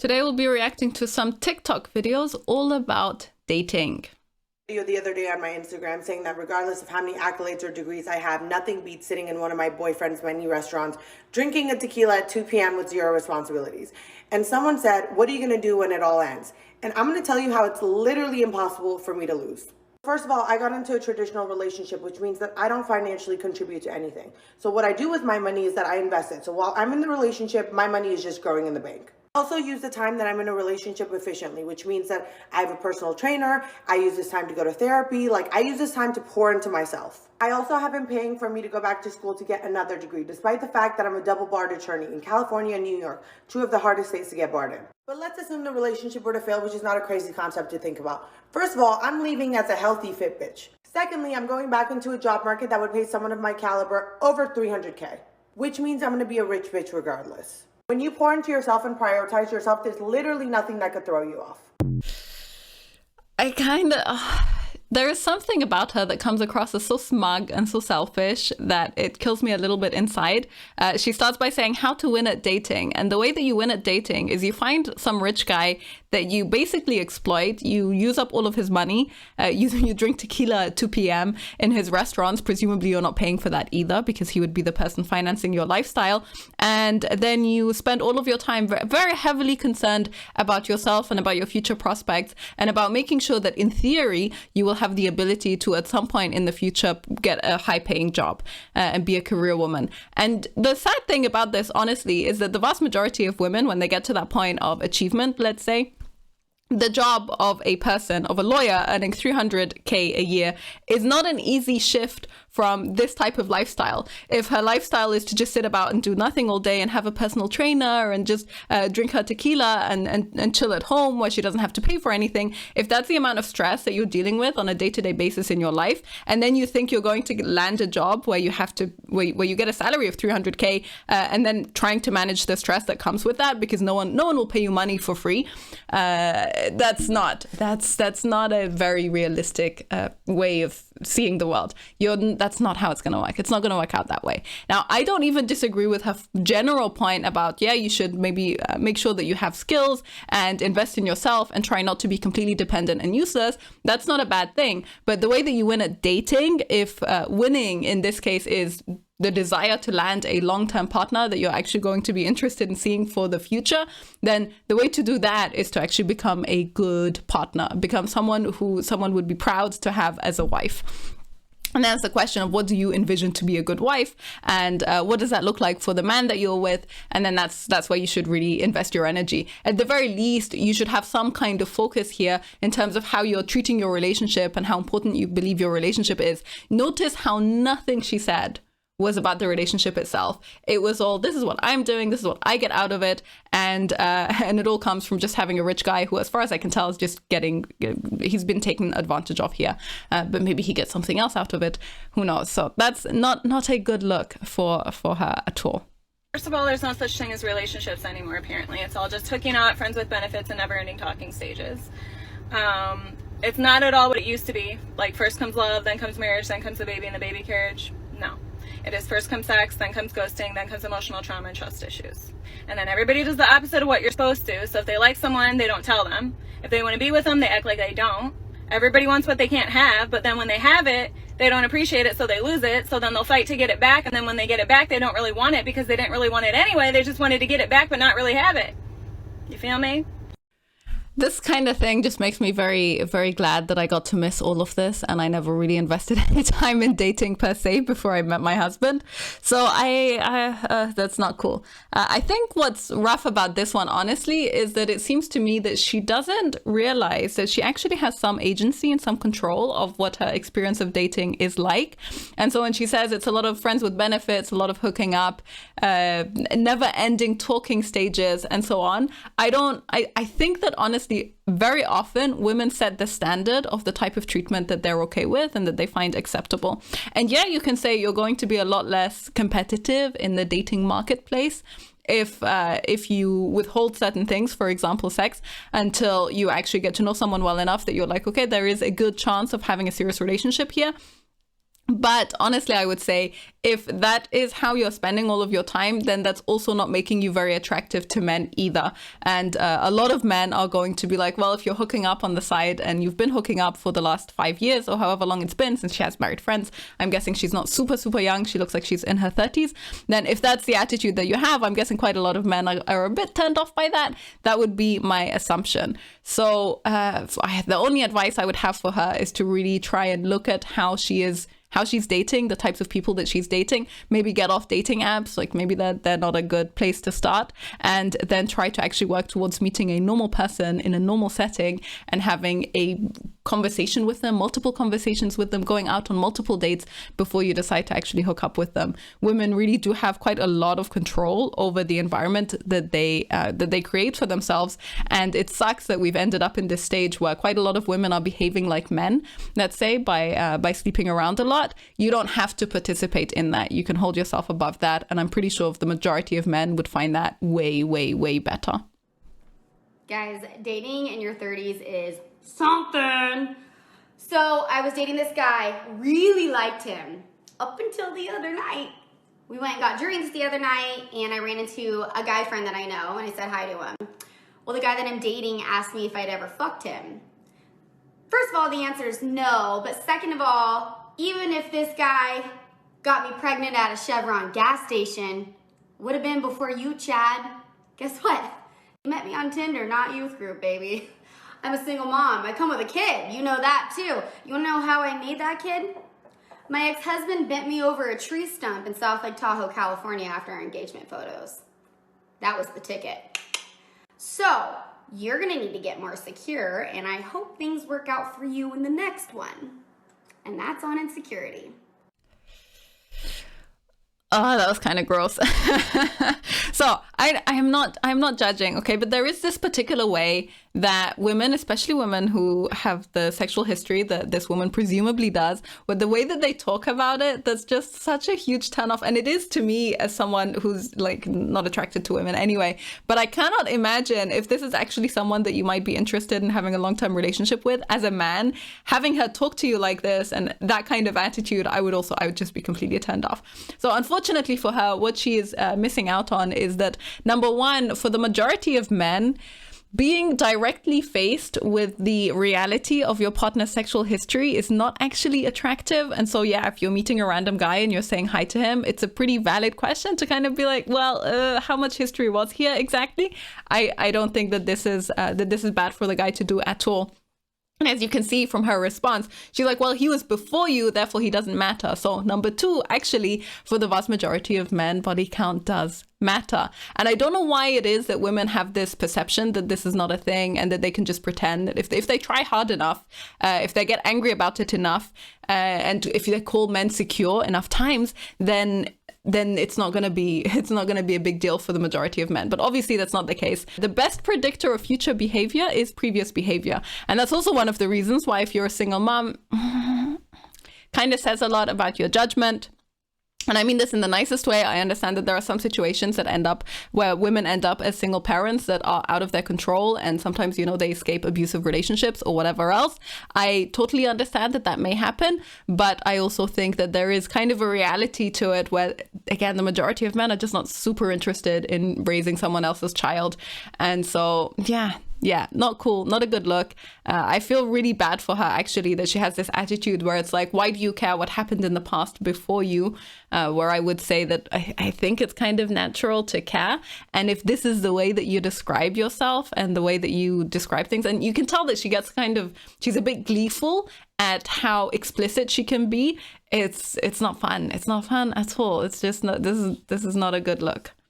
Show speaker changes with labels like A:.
A: Today we'll be reacting to some TikTok videos all about dating.
B: The other day on my Instagram saying that regardless of how many accolades or degrees I have, nothing beats sitting in one of my boyfriend's menu restaurants, drinking a tequila at 2 p.m. with zero responsibilities. And someone said, what are you going to do when it all ends? And I'm going to tell you how it's literally impossible for me to lose. First of all, I got into a traditional relationship, which means that I don't financially contribute to anything. So what I do with my money is that I invest it. So while I'm in the relationship, my money is just growing in the bank. I also use the time that I'm in a relationship efficiently, which means that I have a personal trainer. I use this time to go to therapy. I use this time to pour into myself. I also have been paying for me to go back to school to get another degree, despite the fact that I'm a double barred attorney in California and New York, two of the hardest states to get barred in. But let's assume the relationship were to fail, which is not a crazy concept to think about. First of all, I'm leaving as a healthy, fit bitch. Secondly, I'm going back into a job market that would pay someone of my caliber over $300K, which means I'm going to be a rich bitch regardless. When you pour into yourself and prioritize yourself, there's literally nothing that could throw you off.
A: There is something about her that comes across as so smug and so selfish that it kills me a little bit inside. She starts by saying how to win at dating. And the way that you win at dating is you find some rich guy that you basically exploit. You use up all of his money. You drink tequila at 2 p.m. in his restaurants. Presumably you're not paying for that either because he would be the person financing your lifestyle. And then you spend all of your time very heavily concerned about yourself and about your future prospects and about making sure that in theory you will have the ability to at some point in the future get a high paying job and be a career woman. And the sad thing about this, honestly, is that the vast majority of women, when they get to that point of achievement, let's say, the job of a person, of a lawyer earning $300K a year is not an easy shift from this type of lifestyle. If her lifestyle is to just sit about and do nothing all day and have a personal trainer and just drink her tequila and chill at home where she doesn't have to pay for anything, if that's the amount of stress that you're dealing with on a day-to-day basis in your life, and then you think you're going to land a job where you have to, where you get a salary of $300K and then trying to manage the stress that comes with that because no one will pay you money for free, that's not a very realistic way of seeing the world. That's not how it's going to work. It's not going to work out that way. Now, I don't even disagree with her general point about, yeah, you should maybe make sure that you have skills and invest in yourself and try not to be completely dependent and useless. That's not a bad thing. But the way that you win at dating, if winning in this case is the desire to land a long-term partner that you're actually going to be interested in seeing for the future, then the way to do that is to actually become a good partner, become someone who someone would be proud to have as a wife. And that's the question of what do you envision to be a good wife, and what does that look like for the man that you're with? And then that's where you should really invest your energy. At the very least, you should have some kind of focus here in terms of how you're treating your relationship and how important you believe your relationship is. Notice how nothing she said was about the relationship itself. It was all, this is what I'm doing, this is what I get out of it, and it all comes from just having a rich guy who, as far as I can tell, is just he's been taken advantage of here, but maybe he gets something else out of it, who knows. So that's not a good look for her at all.
C: First of all, there's no such thing as relationships anymore, apparently. It's all just hooking up, friends with benefits, and never-ending talking stages. It's not at all what it used to be. Like, first comes love, then comes marriage, then comes the baby and the baby carriage. No. It is first comes sex, then comes ghosting, then comes emotional trauma and trust issues. And then everybody does the opposite of what you're supposed to. So if they like someone, they don't tell them. If they want to be with them, they act like they don't. Everybody wants what they can't have, but then when they have it, they don't appreciate it, so they lose it. So then they'll fight to get it back, and then when they get it back, they don't really want it because they didn't really want it anyway. They just wanted to get it back but not really have it. You feel me?
A: This kind of thing just makes me very, very glad that I got to miss all of this, and I never really invested any time in dating per se before I met my husband. So that's not cool. I think what's rough about this one, honestly, is that it seems to me that she doesn't realize that she actually has some agency and some control of what her experience of dating is like. And so when she says it's a lot of friends with benefits, a lot of hooking up, never-ending talking stages, and so on, I think that honestly, very often women set the standard of the type of treatment that they're okay with and that they find acceptable. And yeah, you can say you're going to be a lot less competitive in the dating marketplace if you withhold certain things, for example, sex, until you actually get to know someone well enough that you're like, okay, there is a good chance of having a serious relationship here. But honestly, I would say if that is how you're spending all of your time, then that's also not making you very attractive to men either. And a lot of men are going to be like, well, if you're hooking up on the side and you've been hooking up for the last 5 years or however long it's been since she has married friends, I'm guessing she's not super, super young. She looks like she's in her 30s. Then if that's the attitude that you have, I'm guessing quite a lot of men are a bit turned off by that. That would be my assumption. So the only advice I would have for her is to really try and look at how she's dating, the types of people that she's dating, maybe get off dating apps, like maybe they're not a good place to start, and then try to actually work towards meeting a normal person in a normal setting and having a conversation with them, multiple conversations with them, going out on multiple dates before you decide to actually hook up with them. Women really do have quite a lot of control over the environment that they create for themselves, and it sucks that we've ended up in this stage where quite a lot of women are behaving like men, let's say, by sleeping around a lot. You don't have to participate in that. You can hold yourself above that, and I'm pretty sure the majority of men would find that way, way, way better.
D: Guys, dating in your 30s is something. So I was dating this guy, really liked him up until the other night. We went and got drinks the other night, and I ran into a guy friend that I know, and I said hi to him. Well, the guy that I'm dating asked me if I'd ever fucked him. First of all, the answer is no, but second of all, even if this guy got me pregnant at a Chevron gas station, would have been before you, Chad. Guess what? You met me on Tinder, not youth group, baby. I'm a single mom. I come with a kid. You know that too. You wanna know how I made that kid? My ex-husband bent me over a tree stump in South Lake Tahoe, California after our engagement photos. That was the ticket. So, you're gonna need to get more secure, and I hope things work out for you in the next one. And that's on insecurity.
A: Oh, that was kind of gross. So I'm not judging, okay? But there is this particular way that women, especially women who have the sexual history that this woman presumably does, but the way that they talk about it, that's just such a huge turnoff. And it is to me as someone who's like not attracted to women anyway. But I cannot imagine if this is actually someone that you might be interested in having a long-term relationship with as a man, having her talk to you like this and that kind of attitude, I would just be completely turned off. So unfortunately for her, what she is missing out on is that, number one, for the majority of men, being directly faced with the reality of your partner's sexual history is not actually attractive. And so, yeah, if you're meeting a random guy and you're saying hi to him, it's a pretty valid question to kind of be like, well, how much history was here exactly? I don't think that this is bad for the guy to do at all. And as you can see from her response, she's like, well, he was before you, therefore he doesn't matter. So number two, actually, for the vast majority of men, body count does matter. And I don't know why it is that women have this perception that this is not a thing and that they can just pretend that if they try hard enough, if they get angry about it enough, and if they call men secure enough times, then it's not going to be a big deal for the majority of men. But obviously that's not the case. The best predictor of future behavior is previous behavior. And that's also one of the reasons why, if you're a single mom, kind of says a lot about your judgment. And I mean this in the nicest way. I understand that there are some situations that end up where women end up as single parents that are out of their control, and sometimes, they escape abusive relationships or whatever else. I totally understand that may happen, but I also think that there is kind of a reality to it where, again, the majority of men are just not super interested in raising someone else's child. And so, yeah, not cool, not a good look. I feel really bad for her, actually, that she has this attitude where it's like, why do you care what happened in the past before you? Where I would say that I think it's kind of natural to care. And if this is the way that you describe yourself and the way that you describe things, and you can tell that she's a bit gleeful at how explicit she can be. It's not fun. It's not fun at all. It's just not, this is not a good look.